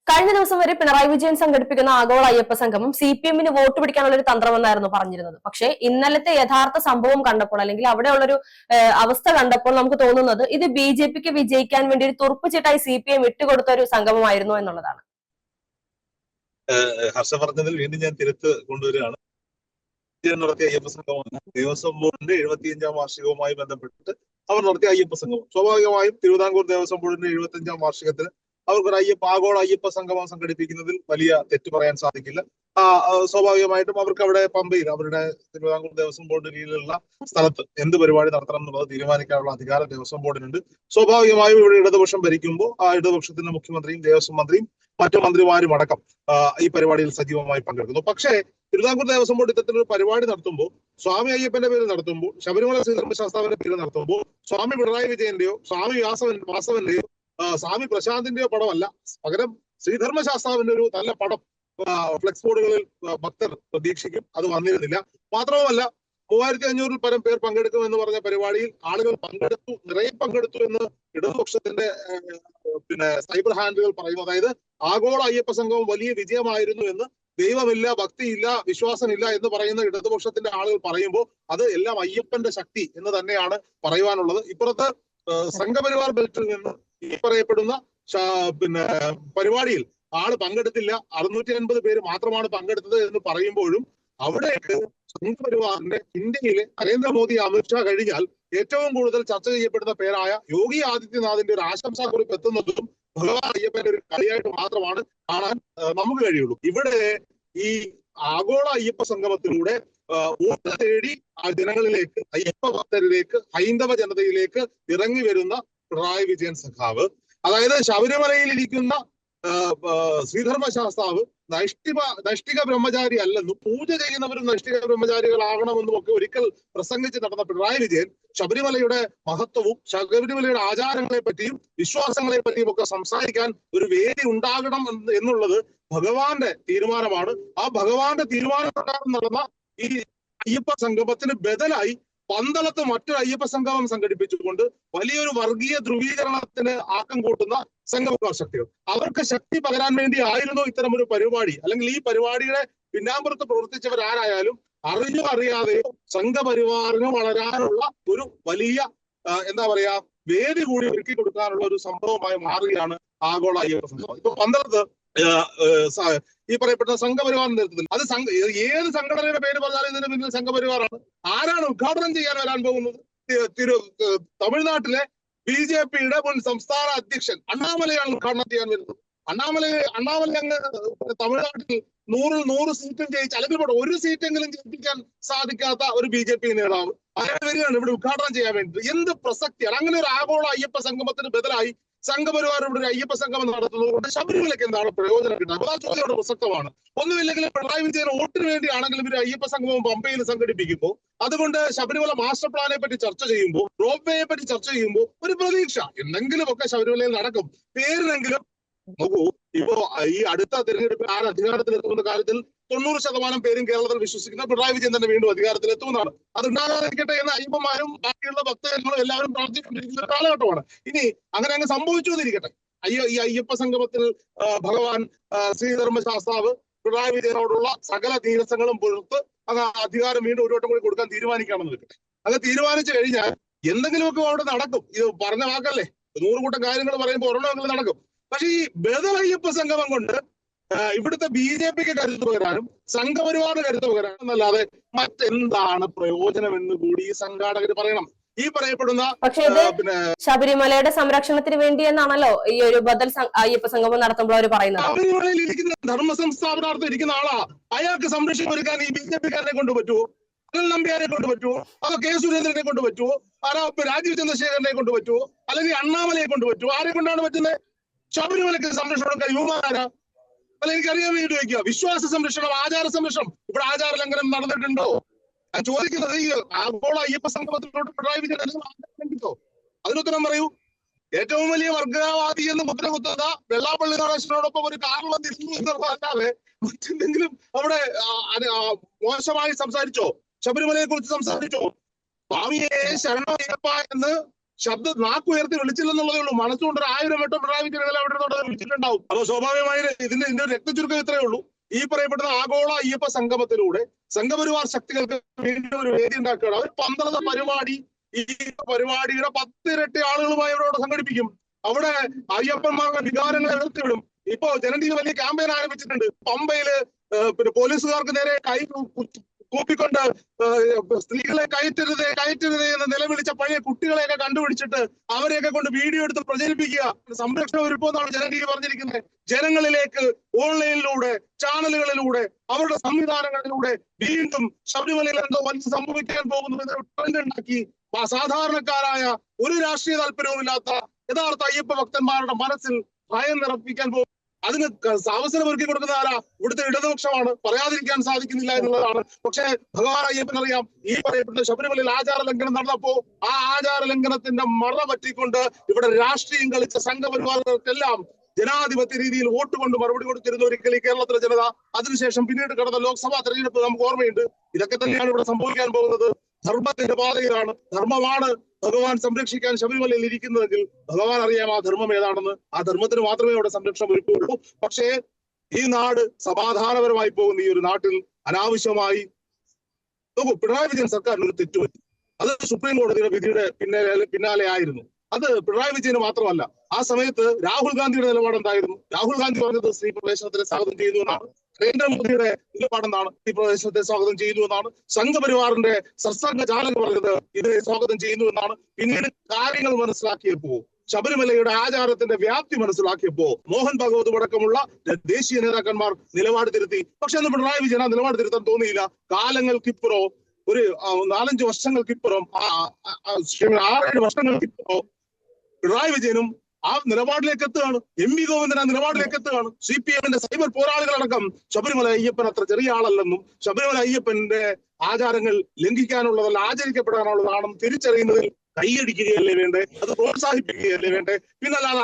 കഴിഞ്ഞ ദിവസം വരെ പിണറായി വിജയൻ സംഘടിപ്പിക്കുന്ന ആഗോള അയ്യപ്പ സംഗമം CPM-ന് വോട്ട് പിടിക്കാനുള്ള ഒരു തന്ത്രമെന്നായിരുന്നു പറഞ്ഞിരുന്നത്. പക്ഷേ ഇന്നലത്തെ യഥാർത്ഥ സംഭവം കണ്ടപ്പോൾ, അല്ലെങ്കിൽ അവിടെയുള്ളൊരു അവസ്ഥ കണ്ടപ്പോൾ നമുക്ക് തോന്നുന്നത് ഇത് BJP-ക്ക് വിജയിക്കാൻ വേണ്ടി ഒരു തുറുപ്പുചീട്ടായി CPM ഇട്ടുകൊടുത്ത ഒരു സംഗമമായിരുന്നു എന്നുള്ളതാണ്. ഹർഷ പറഞ്ഞതിൽ വീണ്ടും ഞാൻ തിരുത്ത് കൊണ്ടുവരികയാണ്. നടത്തിയ അയ്യപ്പ സംഗമം ദേവസ്വം ബോർഡിന്റെ 75-ാം വാർഷികവുമായി ബന്ധപ്പെട്ടിട്ട് അവർ നടത്തിയ അയ്യപ്പ സംഗമം. സ്വാഭാവികമായും തിരുവിതാംകൂർ ദേവസ്വം ബോർഡിന്റെ 75-ാം വാർഷികത്തിന് അവർക്കൊരു ആഗോള അയ്യപ്പ സംഗമം സംഘടിപ്പിക്കുന്നതിൽ വലിയ തെറ്റ് പറയാൻ സാധിക്കില്ല. സ്വാഭാവികമായിട്ടും അവർക്ക് അവിടെ പമ്പയിൽ അവരുടെ തിരുവിതാംകൂർ ദേവസ്വം ബോർഡിന് കീഴിലുള്ള സ്ഥലത്ത് എന്ത് പരിപാടി നടത്തണം എന്നുള്ളത് തീരുമാനിക്കാനുള്ള അധികാരം ദേവസ്വം ബോർഡിനുണ്ട്. സ്വാഭാവികമായും ഇവിടെ ഇടതുപക്ഷം ഭരിക്കുമ്പോൾ ആ ഇടതുപക്ഷത്തിന്റെ മുഖ്യമന്ത്രിയും ദേവസ്വം മന്ത്രിയും മറ്റു മന്ത്രിമാരും അടക്കം ഈ പരിപാടിയിൽ സജീവമായി പങ്കെടുക്കുന്നു. പക്ഷേ തിരുവിതാംകൂർ ദേവസ്വം ബോർഡ് ഇത്തരത്തിലൊരു പരിപാടി നടത്തുമ്പോൾ, സ്വാമി അയ്യപ്പന്റെ പേര് നടത്തുമ്പോൾ, ശബരിമല ശ്രീധർമ്മശാസ്താവിന്റെ പേര് നടത്തുമ്പോൾ സ്വാമി പിണറായി വിജയന്റെയോ സ്വാമി വാസവന്റെയോ സ്വാമി പ്രശാന്തിന്റെയോ പടമല്ല, പകരം ശ്രീധർമ്മശാസ്താവിന്റെ ഒരു നല്ല പടം ഫ്ലെക്സ് ബോർഡുകളിൽ ഭക്തർ പ്രതീക്ഷിക്കും. അത് വന്നിരുന്നില്ല. മാത്രവുമല്ല, 3500-ൽ പരം പേർ പങ്കെടുക്കും എന്ന് പറഞ്ഞ പരിപാടിയിൽ ആളുകൾ പങ്കെടുത്തു, നിറയെ പങ്കെടുത്തു എന്ന് ഇടതുപക്ഷത്തിന്റെ സൈബർ ഹാൻഡിലുകൾ പറയുന്നു. അതായത് ആഗോള അയ്യപ്പ സംഗമം വലിയ വിജയമായിരുന്നു എന്ന്, ദൈവമില്ല, ഭക്തിയില്ല, വിശ്വാസമില്ല എന്ന് പറയുന്ന ഇടതുപക്ഷത്തിന്റെ ആളുകൾ പറയുമ്പോൾ അത് എല്ലാം അയ്യപ്പന്റെ ശക്തി എന്ന് തന്നെയാണ് പറയുവാനുള്ളത്. ഇപ്പുറത്ത് സംഘപരിവാർ ബെൽറ്റിൽ നിന്ന് ഈ പറയപ്പെടുന്ന പരിപാടിയിൽ ആള് പങ്കെടുത്തില്ല, 650 പേര് മാത്രമാണ് പങ്കെടുത്തത് എന്ന് പറയുമ്പോഴും അവിടേക്ക് സംഘപരിവാറിന്റെ ഇന്ത്യയിലെ നരേന്ദ്രമോദി, അമിത്ഷാ കഴിഞ്ഞാൽ ഏറ്റവും കൂടുതൽ ചർച്ച ചെയ്യപ്പെടുന്ന പേരായ യോഗി ആദിത്യനാഥിന്റെ ഒരു ആശംസാ കുറിപ്പ് എത്തുന്നതും ഭഗവാൻ അയ്യപ്പന്റെ ഒരു കളിയായിട്ട് മാത്രമാണ് കാണാൻ നമുക്ക് കഴിയുള്ളൂ. ഇവിടെ ഈ ആഗോള അയ്യപ്പ സംഗമത്തിലൂടെ വോട്ട് തേടി ആ ജനങ്ങളിലേക്ക്, അയ്യപ്പ ഭക്തരിലേക്ക്, ഹൈന്ദവ ജനതയിലേക്ക് ഇറങ്ങി വരുന്ന പിണറായി വിജയൻ സഖാവ്, അതായത് ശബരിമലയിൽ ഇരിക്കുന്ന ശ്രീധർമ്മശാസ്താവ് നൈഷ്ഠിക ബ്രഹ്മചാരി അല്ലെന്നും പൂജ ചെയ്യുന്നവരും നൈഷ്ഠിക ബ്രഹ്മചാരികളാകണമെന്നും ഒക്കെ ഒരിക്കൽ പ്രസംഗിച്ച് നടന്ന പിണറായി വിജയൻ ശബരിമലയുടെ മഹത്വവും ശബരിമലയുടെ ആചാരങ്ങളെ പറ്റിയും വിശ്വാസങ്ങളെ പറ്റിയും ഒക്കെ സംസാരിക്കാൻ ഒരു വേദി ഉണ്ടാകണം എന്നുള്ളത് ഭഗവാന്റെ തീരുമാനമാണ്. ആ ഭഗവാന്റെ തീരുമാനപ്രകാരം നടന്ന ഈ അയ്യപ്പ സംഗമത്തിന് ബദലായി പന്തളത്ത് മറ്റൊരു അയ്യപ്പ സംഗമം സംഘടിപ്പിച്ചുകൊണ്ട് വലിയൊരു വർഗീയ ധ്രുവീകരണത്തിന് ആക്കം കൂട്ടുന്ന സംഘപരിവാർ ശക്തികൾ, അവർക്ക് ശക്തി പകരാൻ വേണ്ടി ആയിരുന്നു ഇത്തരം ഒരു പരിപാടി. അല്ലെങ്കിൽ ഈ പരിപാടിയുടെ പിന്നാമ്പുറത്ത് പ്രവർത്തിച്ചവരാരായാലും അറിഞ്ഞോ അറിയാതെയോ സംഘപരിവാറിന് വളരാനുള്ള ഒരു വലിയ വേദി കൂടി ഒരുക്കി കൊടുക്കാനുള്ള ഒരു സംഭവമായി മാറുകയാണ് ആഗോള അയ്യപ്പ സംഗമം. ഇപ്പൊ പന്തളത്ത് ഈ പറയപ്പെട്ട സംഘപരിവാറിന്റെ നേതൃത്വത്തിൽ, അത് ഏത് സംഘടനയുടെ പേര് പറഞ്ഞാലും ഇതിന് പിന്നിൽ സംഘപരിവാറാണ്. ആരാണ് ഉദ്ഘാടനം ചെയ്യാൻ വരാൻ പോകുന്നത്? തമിഴ്നാട്ടിലെ BJP-യുടെ മുൻ സംസ്ഥാന അധ്യക്ഷൻ അണ്ണാമലയാണ് ഉദ്ഘാടനം ചെയ്യാൻ വരുന്നത്. അണ്ണാമല അങ്ങ് തമിഴ്നാട്ടിൽ 100 സീറ്റും ജയിച്ച്, അല്ലെങ്കിൽ ഒരു സീറ്റെങ്കിലും ജയിപ്പിക്കാൻ സാധിക്കാത്ത ഒരു BJP നേതാവ് അയാൾ വരികയാണ് ഇവിടെ ഉദ്ഘാടനം ചെയ്യാൻ വേണ്ടി. എന്ത് പ്രസക്തിയാണ്? അങ്ങനെ ഒരു ആഗോള അയ്യപ്പ സംഗമത്തിന് ബദലായി സംഘപരിവാർ ഇവിടെ ഒരു അയ്യപ്പ സംഗമം നടത്തുന്നത് കൊണ്ട് ശബരിമലയ്ക്ക് എന്താണ് പ്രയോജനം കിട്ടുന്നത്? ആ ചോദ്യം പ്രസക്തമാണ്. ഒന്നുമില്ലെങ്കിൽ പിണറായി വിജയൻ വോട്ടിന് വേണ്ടിയാണെങ്കിലും ഒരു അയ്യപ്പ സംഗമം പമ്പയിൽ സംഘടിപ്പിക്കുമ്പോൾ, അതുകൊണ്ട് ശബരിമല മാസ്റ്റർ പ്ലാനെ പറ്റി ചർച്ച ചെയ്യുമ്പോൾ, റോപ്പ് വേയെ പറ്റി ചർച്ച ചെയ്യുമ്പോൾ ഒരു പ്രതീക്ഷ എന്തെങ്കിലുമൊക്കെ ശബരിമലയിൽ നടക്കും, പേരിനെങ്കിലും. നോക്കൂ, ഇപ്പോ ഈ അടുത്ത തെരഞ്ഞെടുപ്പിൽ ആര് അധികാരത്തിലെത്തുന്ന കാര്യത്തിൽ 90% പേരും കേരളത്തിൽ വിശ്വസിക്കുന്ന പിണറായി വിജയൻ തന്നെ വീണ്ടും അധികാരത്തിലെത്തുന്നതാണ്. അത് ഉണ്ടാകാതിരിക്കട്ടെ എന്ന് അയ്യപ്പന്മാരും ബാക്കിയുള്ള ഭക്തജനങ്ങളും എല്ലാവരും പ്രാർത്ഥിച്ചുകൊണ്ടിരിക്കുന്ന ഒരു കാലഘട്ടമാണ്. ഇനി അങ്ങനെ അങ്ങ് സംഭവിച്ചു എന്നിരിക്കട്ടെ. ഈ അയ്യപ്പ സംഗമത്തിൽ ഭഗവാൻ ശ്രീധർമ്മശാസ്താവ് പിണറായി വിജയനോടുള്ള സകല നീരസങ്ങളും പുറത്ത് അത് അധികാരം വീണ്ടും ഒരു വട്ടം കൂടി കൊടുക്കാൻ തീരുമാനിക്കാമെന്ന് വെക്കട്ടെ. അത് തീരുമാനിച്ചു കഴിഞ്ഞാൽ എന്തെങ്കിലുമൊക്കെ അവിടെ നടക്കും. ഇത് പറഞ്ഞ വാക്കല്ലേ, 100 കൂട്ടം കാര്യങ്ങൾ പറയുമ്പോൾ ഒരെണ്ണമെങ്കിലും നടക്കും. പക്ഷെ ഈ ബദൽ അയ്യപ്പ സംഗമം കൊണ്ട് ഇവിടുത്തെ BJP-ക്ക് കരുത്ത് പകരാനും സംഘപരിവാറിന് കരുത്ത് പകരാനും എന്നല്ലാതെ മറ്റെന്താണ് പ്രയോജനം എന്ന് കൂടി ഈ സംഘാടകർ പറയണം. ഈ പറയപ്പെടുന്ന ശബരിമലയുടെ സംരക്ഷണത്തിന് വേണ്ടി എന്നാണല്ലോ ഈ ഒരു ബദൽ അയ്യപ്പ സംഗമം നടത്തുമ്പോൾ അവർ പറയുന്നത്. ശബരിമലയിൽ ഇരിക്കുന്ന ധർമ്മ സംസ്ഥാപനാർത്ഥം ഇരിക്കുന്ന ആളാ, അയാൾക്ക് സംരക്ഷണം ഒരുക്കാൻ ഈ BJP-കാരനെ കൊണ്ട് പറ്റുമോ? അനിൽ നമ്പ്യാരെ കൊണ്ട് പറ്റുമോ? അതോ K. സുരേന്ദ്രനെ കൊണ്ട് പറ്റുമോ? രാജീവ് ചന്ദ്രശേഖരനെ കൊണ്ട് പറ്റുമോ? അല്ലെങ്കിൽ അണ്ണാമലയെ കൊണ്ട് പറ്റുമോ? ആരെ കൊണ്ടാണ് പറ്റുന്നത്? ശബരിമലയ്ക്ക് സംരക്ഷണം എടുക്കാൻ യുവമാരാ? അല്ല, എനിക്കറിയാൻ വേണ്ടി ചോദിക്കുക. വിശ്വാസ സംരക്ഷണം, ആചാര സംരക്ഷണം, ഇവിടെ ആചാര ലംഘനം നടന്നിട്ടുണ്ടോ? ഞാൻ ചോദിക്കുന്നത് ഈ ആഗോള അയ്യപ്പ സംഗമത്തിലോട്ട് പിണറായി വിജയൻ ലംഘിച്ചോ? അതിനുത്തരം പറയൂ. ഏറ്റവും വലിയ വർഗവാദി എന്ന് മുദ്ര കുത്തുന്ന വെള്ളാപ്പള്ളി നടേശനോടൊപ്പം ഒരു കാറിൽ വന്നിരുന്നു എന്നുള്ളതല്ലാതെ മറ്റെന്തെങ്കിലും അവിടെ മോശമായി സംസാരിച്ചോ? ശബരിമലയെ കുറിച്ച് സംസാരിച്ചോ? സ്വാമിയെ ശരണമയ്യപ്പ എന്ന് നാക്കുയർത്തി വിളിച്ചില്ലെന്നുള്ളതേ ഉള്ളൂ. മനസ്സുകൊണ്ട് 1000 വട്ടം പിണറായി വിജയൻ അവിടെ വിളിച്ചിട്ടുണ്ടാവും. അപ്പൊ സ്വാഭാവികമായി ഇതിന്റെ രക്തചുരുക്കം ഇത്രയേ ഉള്ളൂ. ഈ പറയപ്പെടുന്ന ആഗോള അയ്യപ്പ സംഗമത്തിലൂടെ സംഘപരിവാർ ശക്തികൾക്ക് വീണ്ടും ഒരു വേദി ഉണ്ടാക്കുകയാണ്. അവർ 12 പരിപാടി, ഈ പരിപാടിയുടെ 10 ഇരട്ടി ആളുകളുമായി അവരോട് സംഘടിപ്പിക്കും. അവിടെ അയ്യപ്പന്മാരുടെ വികാരങ്ങളെ എതിർത്തിവിടും. ഇപ്പോ ജനതീയ വലിയ ക്യാമ്പയിൻ ആരംഭിച്ചിട്ടുണ്ട്. പമ്പയില് പിന്നെ പോലീസുകാർക്ക് നേരെ കൈ കൂപ്പിക്കൊണ്ട് സ്ത്രീകളെ കയറ്റരുതേ എന്ന് നിലവിളിച്ച പഴയ കുട്ടികളെയൊക്കെ കണ്ടുപിടിച്ചിട്ട് അവരെയൊക്കെ കൊണ്ട് വീഡിയോ എടുത്ത് പ്രചരിപ്പിക്കുക. സംരക്ഷണം ഒരുക്കുമെന്നാണ് ജനതീയ പറഞ്ഞിരിക്കുന്നത്. ജനങ്ങളിലേക്ക് ഓൺലൈനിലൂടെ, ചാനലുകളിലൂടെ, അവരുടെ സംവിധാനങ്ങളിലൂടെ വീണ്ടും ശബരിമലയിൽ എന്തോ വലിയ സംഭവിക്കാൻ പോകുന്നത് ട്രെൻഡ് ഉണ്ടാക്കി സാധാരണക്കാരായ ഒരു രാഷ്ട്രീയ താല്പര്യവുമില്ലാത്ത യഥാർത്ഥ അയ്യപ്പ ഭക്തന്മാരുടെ മനസ്സിൽ ഭയം നിറപ്പിക്കാൻ പോകും. അതിന് അവസരം ഒരുക്കി കൊടുക്കുന്ന ആരാ? ഇവിടുത്തെ ഇടതുപക്ഷമാണ്. പറയാതിരിക്കാൻ സാധിക്കുന്നില്ല എന്നുള്ളതാണ്. പക്ഷേ ഭഗവാൻ അയ്യപ്പനറിയാം, ഈ പറയപ്പെട്ട ശബരിമലയിൽ ആചാര ലംഘനം നടന്നപ്പോ ആ ആചാര ലംഘനത്തിന്റെ മറ പറ്റിക്കൊണ്ട് ഇവിടെ രാഷ്ട്രീയം കളിച്ച സംഘപരിവാറുകൾക്കെല്ലാം ജനാധിപത്യ രീതിയിൽ വോട്ട് കൊണ്ട് മറുപടി കൊടുത്തിരുന്ന ഒരിക്കൽ ഈ കേരളത്തിലെ ജനത. അതിനുശേഷം പിന്നീട് കടന്ന ലോക്സഭാ തെരഞ്ഞെടുപ്പ് നമുക്ക് ഓർമ്മയുണ്ട്. ഇതൊക്കെ തന്നെയാണ് ഇവിടെ സംഭവിക്കാൻ പോകുന്നത്. ധർമ്മത്തിന്റെ പാതയിലാണ്. ധർമ്മമാണ് ഭഗവാൻ സംരക്ഷിക്കാൻ ശബരിമലയിൽ ഇരിക്കുന്നതെങ്കിൽ ഭഗവാൻ അറിയാം ആ ധർമ്മം ഏതാണെന്ന്. ആ ധർമ്മത്തിന് മാത്രമേ അവിടെ സംരക്ഷണം ഒരുക്കുകയുള്ളൂ. പക്ഷേ ഈ നാട് സമാധാനപരമായി പോകുന്ന ഈ ഒരു നാട്ടിൽ അനാവശ്യമായി പിണറായി വിജയൻ സർക്കാരിന് ഒരു തെറ്റുപറ്റി. അത് സുപ്രീം കോടതിയുടെ വിധിയുടെ പിന്നാലെ ആയിരുന്നു. അത് പിണറായി വിജയന് മാത്രമല്ല, ആ സമയത്ത് രാഹുൽ ഗാന്ധിയുടെ നിലപാട് എന്തായിരുന്നു? രാഹുൽ ഗാന്ധി പറഞ്ഞത് സ്ത്രീ പ്രവേശനത്തെ സ്വാഗതം ചെയ്യുന്നു എന്നാണ്. നരേന്ദ്രമോദിയുടെ നിലപാടെന്താണ്? ഈ പ്രവേശനത്തെ സ്വാഗതം ചെയ്യുന്നു എന്നാണ്. സംഘപരിവാറിന്റെ സർസംഘ ചാലക് പറഞ്ഞത് ഇതിനെ സ്വാഗതം ചെയ്യുന്നു എന്നാണ്. പിന്നീട് കാര്യങ്ങൾ മനസ്സിലാക്കിയപ്പോ, ശബരിമലയുടെ ആചാരത്തിന്റെ വ്യാപ്തി മനസ്സിലാക്കിയപ്പോ മോഹൻ ഭാഗവത് അടക്കമുള്ള ദേശീയ നേതാക്കന്മാർ നിലപാട് തിരുത്തി. പക്ഷെ അന്ന് പിണറായി വിജയൻ ആ നിലപാട് തിരുത്താൻ തോന്നിയില്ല. കാലങ്ങൾക്കിപ്പുറം, ഒരു 4-5 വർഷങ്ങൾക്കിപ്പുറം, 6-7 വർഷങ്ങൾക്കിപ്പുറം പിണറായി വിജയനും ആ നിലപാടിലേക്ക് എത്തുകയാണ്. എം വി ഗോവിന്ദൻ ആ നിലപാടിലേക്ക് എത്തുകയാണ്. CPM-ന്റെ സൈബർ പോരാളികളടക്കം ശബരിമല അയ്യപ്പൻ അത്ര ചെറിയ ആളല്ലെന്നും ശബരിമല അയ്യപ്പന്റെ ആചാരങ്ങൾ ലംഘിക്കാനുള്ളതല്ല, ആചരിക്കപ്പെടാനുള്ളതാണെന്നും തിരിച്ചറിയുന്നതിൽ കൈയടിക്കുകയല്ലേ വേണ്ടേ? അത് പ്രോത്സാഹിപ്പിക്കുകയല്ലേ വേണ്ടേ? പിന്നല്ലാതെ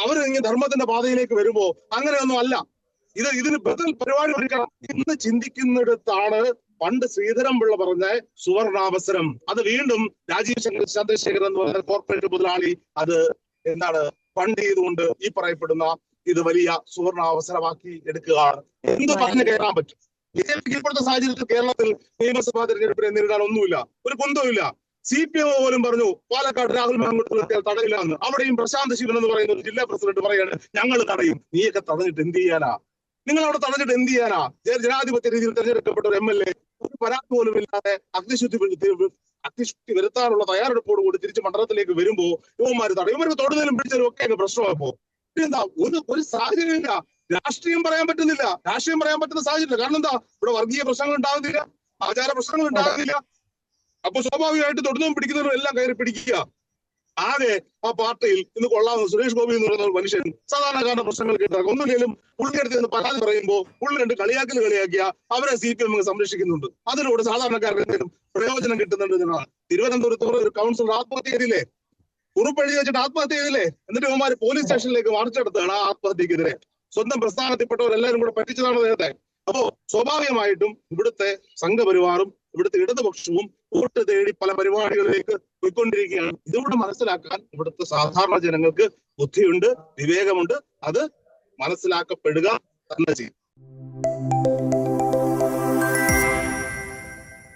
അവര് ഇങ്ങനെ ധർമ്മത്തിന്റെ പാതയിലേക്ക് വരുമ്പോ അങ്ങനെയൊന്നും അല്ല. ഇതിന് ബദൽ പരിപാടി ഒരുക്കണം എന്ന് ചിന്തിക്കുന്നിടത്താണ് പണ്ട് ശ്രീധരൻപിള്ള പറഞ്ഞ സുവർണാവസരം. അത് വീണ്ടും രാജീവ് ചന്ദ്രശേഖരൻ എന്ന് പറയുന്ന കോർപ്പറേറ്റ് മുതലാളി അത് എന്താണ് ഫണ്ട് ചെയ്തുകൊണ്ട് ഈ പറയപ്പെടുന്ന ഇത് വലിയ സുവർണാവസരമാക്കി എടുക്കുകയാണ്. എന്ത് പറഞ്ഞു കയറാൻ പറ്റും? ഇപ്പോഴത്തെ സാഹചര്യത്തിൽ കേരളത്തിൽ നിയമസഭാ തെരഞ്ഞെടുപ്പിനെ നേരിടാൻ ഒന്നുമില്ല, ഒരു കുന്തവുമില്ല. CPM പോലും പറഞ്ഞു പാലക്കാട് രാഹുൽ മാങ്കുട്ടത്തിൽ തടയില്ല എന്ന്. അവിടെയും പ്രശാന്ത് ശിവൻ എന്ന് പറയുന്ന ഒരു ജില്ലാ പ്രസിഡന്റ് പറയാണ് ഞങ്ങൾ തടയും. നീയൊക്കെ തടഞ്ഞിട്ട് എന്ത് ചെയ്യാനാ? നിങ്ങൾ അവിടെ തടഞ്ഞിട്ട് എന്ത് ചെയ്യാനാ? ജനാധിപത്യ രീതിയിൽ തെരഞ്ഞെടുക്കപ്പെട്ട ഒരു MLA ഒരു പരാതി പോലും ഇല്ലാതെ അഗ്നിശുദ്ധി വരുത്താനുള്ള തയ്യാറെടുപ്പോടുകൂടി തിരിച്ച് മണ്ഡലത്തിലേക്ക് വരുമ്പോ യുവന്മാര് തടയും. ഇവർക്ക് തൊടുതലും പിടിച്ചാലും ഒക്കെ പ്രശ്നമായപ്പോ എന്താ ഒരു സാഹചര്യമില്ല. രാഷ്ട്രീയം പറയാൻ പറ്റുന്നില്ല. രാഷ്ട്രീയം പറയാൻ പറ്റുന്ന സാഹചര്യമില്ല. കാരണം എന്താ? ഇവിടെ വർഗീയ പ്രശ്നങ്ങൾ ഉണ്ടാകുന്നില്ല, ആചാര പ്രശ്നങ്ങൾ ഉണ്ടാകുന്നില്ല. അപ്പൊ സ്വാഭാവികമായിട്ട് തൊടുന്നതും പിടിക്കുന്നവരും എല്ലാം കയറി പിടിക്കുക. ആകെ ആ പാർട്ടിയിൽ ഇന്ന് കൊള്ളാവുന്ന സുരേഷ് ഗോപി എന്ന് പറയുന്ന ഒരു മനുഷ്യൻ സാധാരണക്കാരുടെ പ്രശ്നങ്ങൾ കേട്ടാൽ ഒന്നുമില്ലെങ്കിലും പുള്ളിയെടുത്ത് നിന്ന് പരാതി പറയുമ്പോൾ പുള്ളി രണ്ട് കളിയാക്കിയ അവരെ CPM സംരക്ഷിക്കുന്നുണ്ട്. അതിലൂടെ സാധാരണക്കാർക്ക് എന്തെങ്കിലും പ്രയോജനം കിട്ടുന്നുണ്ട് എന്നാണ്. തിരുവനന്തപുരത്ത് ഒരു കൗൺസിലർ ആത്മഹത്യ ചെയ്തില്ലേ? കുറിപ്പെഴുതി വെച്ചിട്ട് ആത്മഹത്യ ചെയ്തില്ലേ? എന്നിട്ട് ഇവന്മാര് പോലീസ് സ്റ്റേഷനിലേക്ക് മാർച്ചെടുത്താണ് ആ ആത്മഹത്യക്കെതിരെ. സ്വന്തം പ്രസ്ഥാനത്തിൽപ്പെട്ടവരെല്ലാവരും കൂടെ പറ്റിച്ചതാണ് നേരത്തെ. അപ്പോ സ്വാഭാവികമായിട്ടും ഇവിടുത്തെ സംഘപരിവാറും ഇവിടുത്തെ ഇടതുപക്ഷവും വോട്ട് തേടി പല പരിപാടികളിലേക്ക് പോയിക്കൊണ്ടിരിക്കുകയാണ്. ഇതുകൂടെ മനസ്സിലാക്കാൻ ഇവിടുത്തെ സാധാരണ ജനങ്ങൾക്ക് ബുദ്ധിയുണ്ട്, വിവേകമുണ്ട്. അത് മനസ്സിലാക്കപ്പെടുക തന്നെ ചെയ്യും.